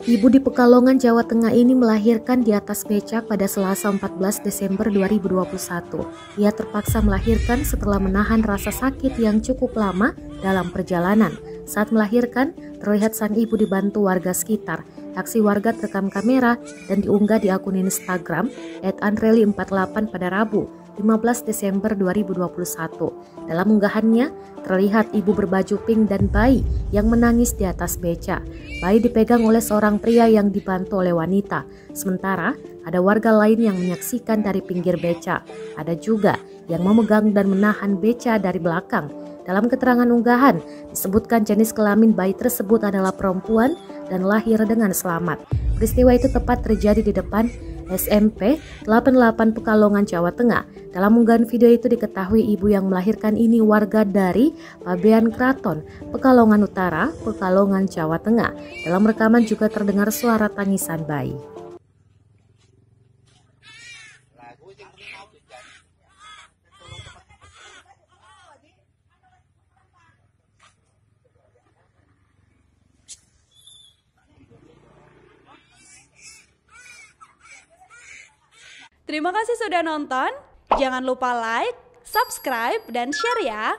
Ibu di Pekalongan, Jawa Tengah ini melahirkan di atas becak pada Selasa 14 Desember 2021. Ia terpaksa melahirkan setelah menahan rasa sakit yang cukup lama dalam perjalanan. Saat melahirkan, terlihat sang ibu dibantu warga sekitar. Aksi warga terekam kamera dan diunggah di akun Instagram @andreli48 pada Rabu 15 Desember 2021. Dalam unggahannya, terlihat ibu berbaju pink dan bayi yang menangis di atas beca. Bayi dipegang oleh seorang pria yang dibantu oleh wanita. Sementara, ada warga lain yang menyaksikan dari pinggir beca. Ada juga yang memegang dan menahan beca dari belakang. Dalam keterangan unggahan, disebutkan jenis kelamin bayi tersebut adalah perempuan dan lahir dengan selamat. Peristiwa itu tepat terjadi di depan SMP 88 Pekalongan, Jawa Tengah. Dalam unggahan video itu diketahui ibu yang melahirkan ini warga dari Pabean Kraton, Pekalongan Utara, Pekalongan, Jawa Tengah. Dalam rekaman juga terdengar suara tangisan bayi. Terima kasih sudah nonton. Jangan lupa like, subscribe, dan share ya.